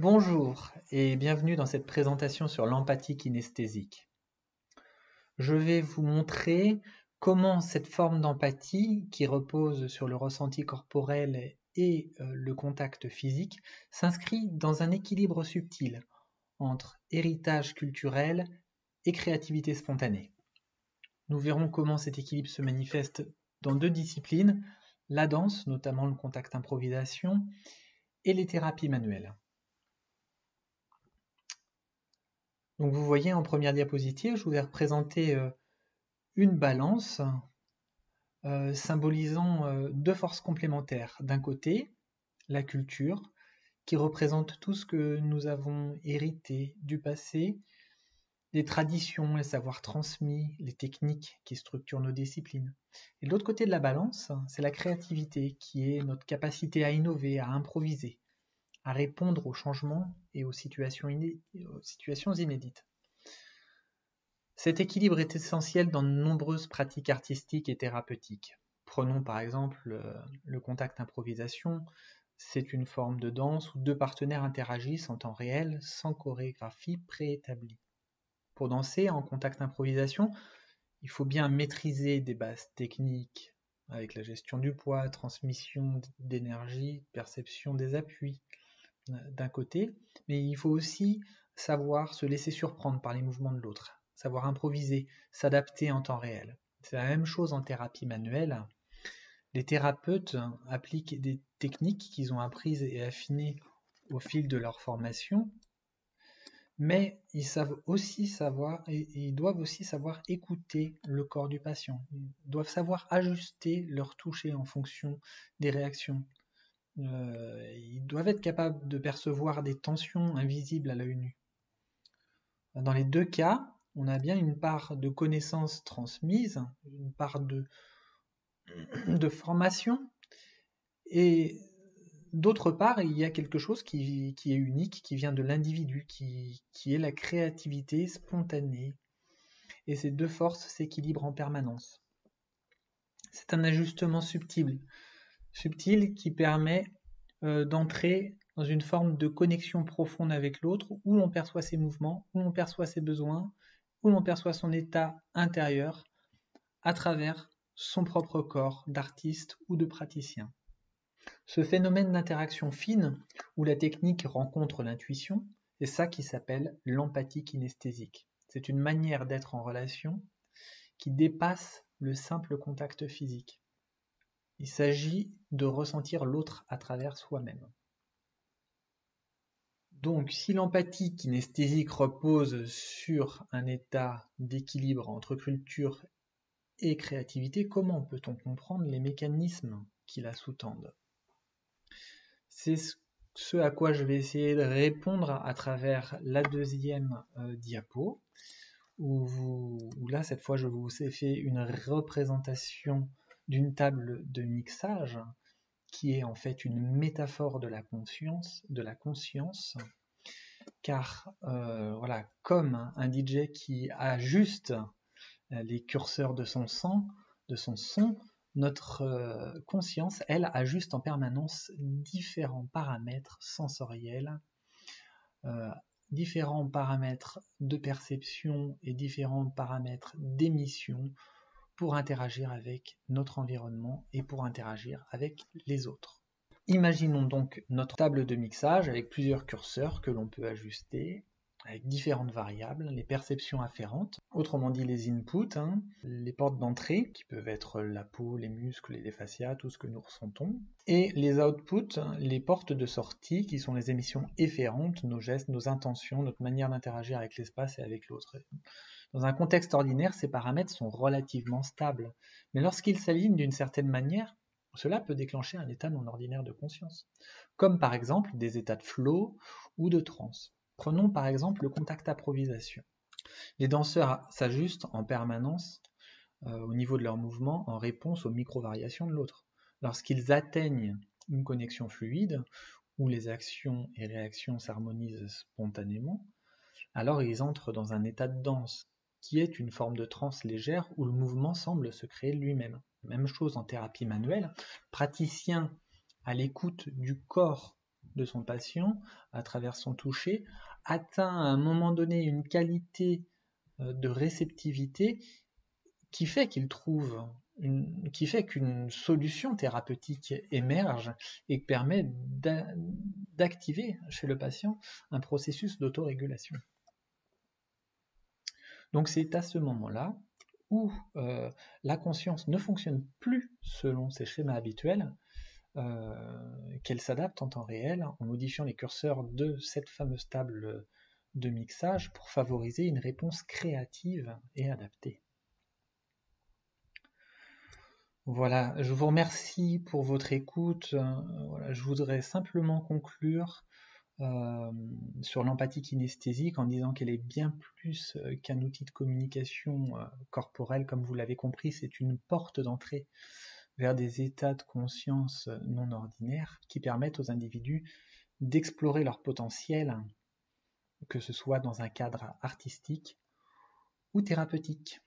Bonjour et bienvenue dans cette présentation sur l'empathie kinesthésique. Je vais vous montrer comment cette forme d'empathie, qui repose sur le ressenti corporel et le contact physique, s'inscrit dans un équilibre subtil entre héritage culturel et créativité spontanée. Nous verrons comment cet équilibre se manifeste dans deux disciplines, la danse, notamment le contact improvisation, et les thérapies manuelles. Donc vous voyez en première diapositive, je vous ai représenté une balance symbolisant deux forces complémentaires. D'un côté, la culture, qui représente tout ce que nous avons hérité du passé, les traditions, les savoirs transmis, les techniques qui structurent nos disciplines. Et de l'autre côté de la balance, c'est la créativité, qui est notre capacité à innover, à improviser, à répondre aux changements et aux situations inédites. Cet équilibre est essentiel dans de nombreuses pratiques artistiques et thérapeutiques. Prenons par exemple le contact improvisation. C'est une forme de danse où deux partenaires interagissent en temps réel sans chorégraphie préétablie. Pour danser en contact improvisation, il faut bien maîtriser des bases techniques avec la gestion du poids, transmission d'énergie, perception des appuis d'un côté, mais il faut aussi savoir se laisser surprendre par les mouvements de l'autre, savoir improviser, s'adapter en temps réel. C'est la même chose en thérapie manuelle. Les thérapeutes appliquent des techniques qu'ils ont apprises et affinées au fil de leur formation, mais ils doivent aussi savoir écouter le corps du patient. Ils doivent savoir ajuster leur toucher en fonction des réactions. Ils doivent être capables de percevoir des tensions invisibles à l'œil nu. Dans les deux cas, on a bien une part de connaissances transmises, une part de formation, et d'autre part, il y a quelque chose qui est unique, qui vient de l'individu, qui est la créativité spontanée. Et ces deux forces s'équilibrent en permanence. C'est un ajustement subtil qui permet d'entrer dans une forme de connexion profonde avec l'autre, où l'on perçoit ses mouvements, où l'on perçoit ses besoins, où l'on perçoit son état intérieur à travers son propre corps d'artiste ou de praticien. Ce phénomène d'interaction fine, où la technique rencontre l'intuition, c'est ça qui s'appelle l'empathie kinesthésique. C'est une manière d'être en relation qui dépasse le simple contact physique. Il s'agit de ressentir l'autre à travers soi-même. Donc, si l'empathie kinesthésique repose sur un état d'équilibre entre culture et créativité, comment peut-on comprendre les mécanismes qui la sous-tendent ? C'est ce à quoi je vais essayer de répondre à travers la deuxième diapo, où là, cette fois, je vous ai fait une représentation d'une table de mixage qui est en fait une métaphore de la conscience, car voilà, comme un DJ qui ajuste les curseurs de son son, notre conscience, elle, ajuste en permanence différents paramètres sensoriels, différents paramètres de perception et différents paramètres d'émission pour interagir avec notre environnement et pour interagir avec les autres. Imaginons donc notre table de mixage avec plusieurs curseurs que l'on peut ajuster avec différentes variables, les perceptions afférentes, autrement dit les inputs, les portes d'entrée, qui peuvent être la peau, les muscles, les fascias, tout ce que nous ressentons, et les outputs, les portes de sortie, qui sont les émissions efférentes, nos gestes, nos intentions, notre manière d'interagir avec l'espace et avec l'autre. Dans un contexte ordinaire, ces paramètres sont relativement stables, mais lorsqu'ils s'alignent d'une certaine manière, cela peut déclencher un état non ordinaire de conscience, comme par exemple des états de flow ou de transe. Prenons par exemple le contact improvisation. Les danseurs s'ajustent en permanence au niveau de leur mouvement en réponse aux micro-variations de l'autre. Lorsqu'ils atteignent une connexion fluide, où les actions et réactions s'harmonisent spontanément, alors ils entrent dans un état de danse, qui est une forme de transe légère où le mouvement semble se créer lui-même. Même chose en thérapie manuelle, praticien à l'écoute du corps de son patient à travers son toucher atteint à un moment donné une qualité de réceptivité qui fait qui fait qu'une solution thérapeutique émerge et permet d'activer chez le patient un processus d'autorégulation. Donc c'est à ce moment-là où la conscience ne fonctionne plus selon ses schémas habituels, qu'elle s'adapte en temps réel en modifiant les curseurs de cette fameuse table de mixage pour favoriser une réponse créative et adaptée. Voilà, je vous remercie pour votre écoute. Voilà, je voudrais simplement conclure sur l'empathie kinesthésique en disant qu'elle est bien plus qu'un outil de communication corporelle, comme vous l'avez compris, c'est une porte d'entrée vers des états de conscience non ordinaires qui permettent aux individus d'explorer leur potentiel, que ce soit dans un cadre artistique ou thérapeutique.